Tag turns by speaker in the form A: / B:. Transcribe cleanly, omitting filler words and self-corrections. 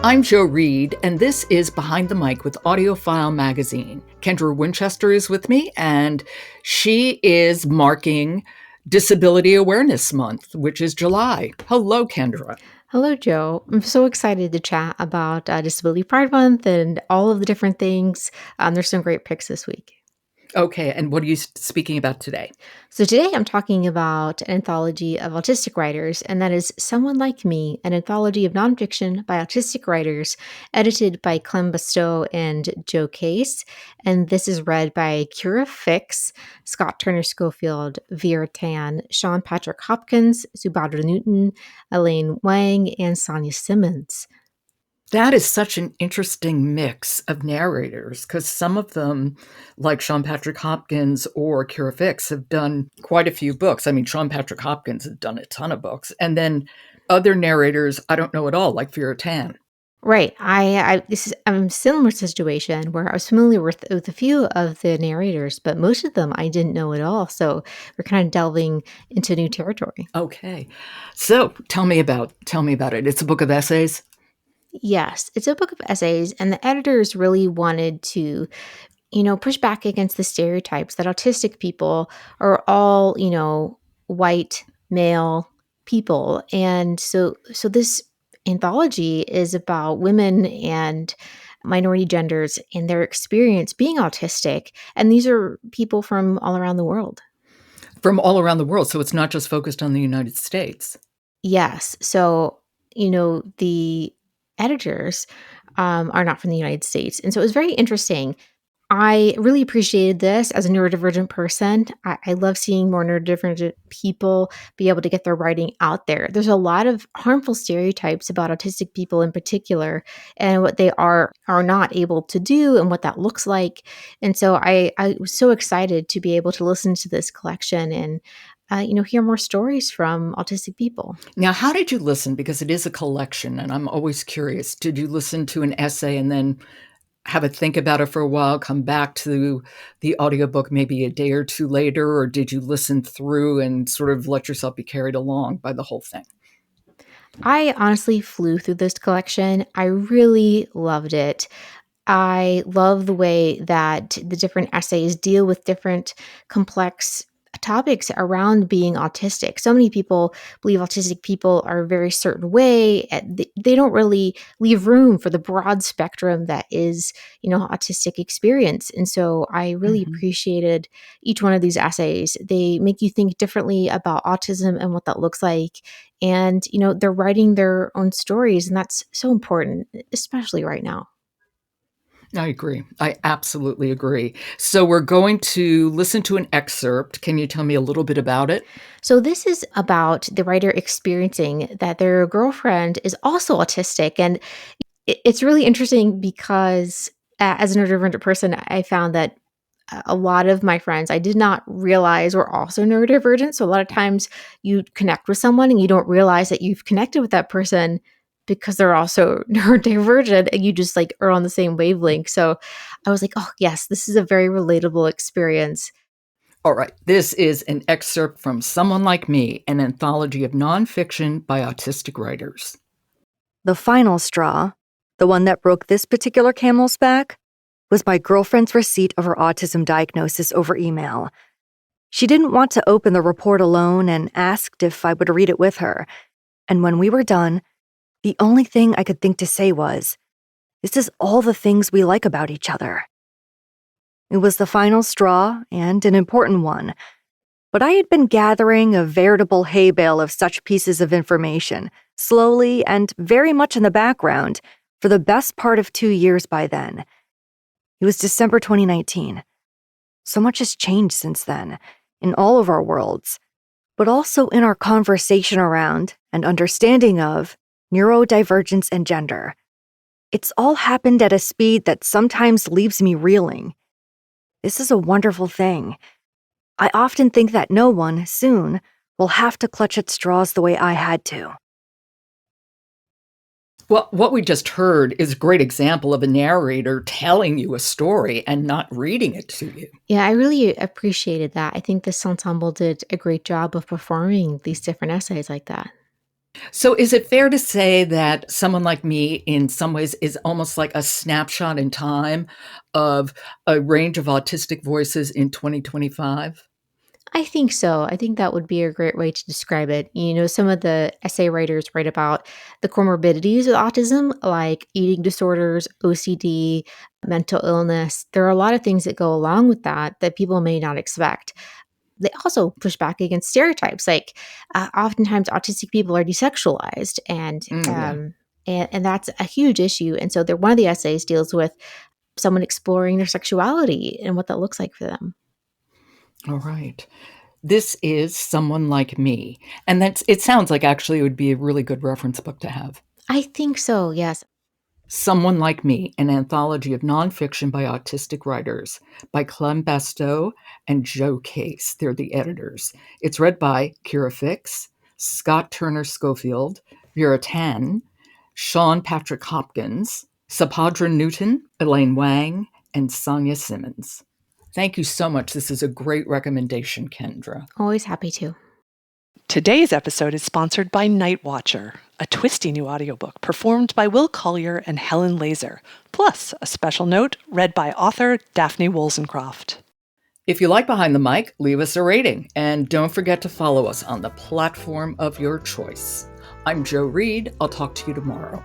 A: I'm Joe Reed, and this is Behind the Mic with AudioFile Magazine. Kendra Winchester is with me, and she is marking Disability Awareness Month, which is July. Hello, Kendra.
B: Hello, Joe. I'm so excited to chat about Disability Pride Month and all of the different things. There's some great picks this week.
A: Okay, and what are you speaking about today?
B: So, today I'm talking about an anthology of autistic writers, and that is Someone Like Me, an anthology of nonfiction by autistic writers, edited by Clem Bastow and Joe Case. And this is read by Fixx, Scott Turner Schofield, Vera Tan, Sean Patrick Hopkins, Subhadra Newton, Elaine Wang, and Sonia Simmons.
A: That is such an interesting mix of narrators because some of them, like Sean Patrick Hopkins or Kira Fixx, have done quite a few books. I mean, Sean Patrick Hopkins has done a ton of books. And then other narrators I don't know at all, like Vera Tan.
B: Right. This is a similar situation where I was familiar with a few of the narrators, but most of them I didn't know at all. So we're kind of delving into new territory.
A: Okay. So tell me about it. It's a book of essays.
B: Yes, it's a book of essays, and the editors really wanted to, push back against the stereotypes that autistic people are all, white male people. And so this anthology is about women and minority genders and their experience being autistic. And these are people from all around the world.
A: From all around the world. So it's not just focused on the United States.
B: Yes. So, the editors are not from the United States. And so it was very interesting. I really appreciated this as a neurodivergent person. I love seeing more neurodivergent people be able to get their writing out there. There's a lot of harmful stereotypes about autistic people in particular and what they are not able to do and what that looks like. And so I was so excited to be able to listen to this collection and hear more stories from autistic people.
A: Now, how did you listen? Because it is a collection, and I'm always curious. Did you listen to an essay and then have a think about it for a while, come back to the audiobook maybe a day or two later, or did you listen through and sort of let yourself be carried along by the whole thing?
B: I honestly flew through this collection. I really loved it. I love the way that the different essays deal with different complex topics around being autistic. So many people believe autistic people are a very certain way. And they don't really leave room for the broad spectrum that is, autistic experience. And so I really
A: Mhm.
B: appreciated each one of these essays. They make you think differently about autism and what that looks like. And, they're writing their own stories. And that's so important, especially right now.
A: I agree. I absolutely agree. So we're going to listen to an excerpt. Can you tell me a little bit about it?
B: So, this is about the writer experiencing that their girlfriend is also autistic. And it's really interesting because as a neurodivergent person, I found that a lot of my friends I did not realize were also neurodivergent. So, a lot of times you connect with someone and you don't realize that you've connected with that person because they're also neurodivergent and you just like are on the same wavelength. So, I was like, oh, yes, this is a very relatable experience.
A: All right. This is an excerpt from Someone Like Me, an anthology of nonfiction by autistic writers.
C: The final straw, the one that broke this particular camel's back, was my girlfriend's receipt of her autism diagnosis over email. She didn't want to open the report alone and asked if I would read it with her. And when we were done, the only thing I could think to say was, "This is all the things we like about each other." It was the final straw and an important one, but I had been gathering a veritable hay bale of such pieces of information, slowly and very much in the background, for the best part of 2 years by then. It was December 2019. So much has changed since then, in all of our worlds, but also in our conversation around and understanding of neurodivergence and gender. It's all happened at a speed that sometimes leaves me reeling. This is a wonderful thing. I often think that no one, soon, will have to clutch at straws the way I had to.
A: Well, what we just heard is a great example of a narrator telling you a story and not reading it to you.
B: Yeah, I really appreciated that. I think this ensemble did a great job of performing these different essays like that.
A: So is it fair to say that Someone Like Me in some ways is almost like a snapshot in time of a range of autistic voices in 2025?
B: I think so. I think that would be a great way to describe it. Some of the essay writers write about the comorbidities of autism, like eating disorders, OCD, mental illness. There are a lot of things that go along with that people may not expect. They also push back against stereotypes, like oftentimes autistic people are desexualized, and
A: Yeah.
B: and that's a huge issue. And so, one of the essays deals with someone exploring their sexuality and what that looks like for them.
A: All right. This is Someone Like Me. And it sounds like actually it would be a really good reference book to have.
B: I think so. Yes.
A: Someone Like Me, an anthology of nonfiction by autistic writers by Clem Bastow and Joe Case. They're the editors. It's read by Fixx, Scott Turner Schofield, Vera Sean Patrick Hopkins, Subhadra Newton, Elaine Wang, and Sonia Simmons. Thank you so much. This is a great recommendation, Kendra.
B: Always happy to.
D: Today's episode is sponsored by Night Watcher, a twisty new audiobook performed by Will Collier and Helen Laser, plus a special note read by author Daphne Woolsencroft.
A: If you like Behind the Mic, leave us a rating, and don't forget to follow us on the platform of your choice. I'm Jo Reed. I'll talk to you tomorrow.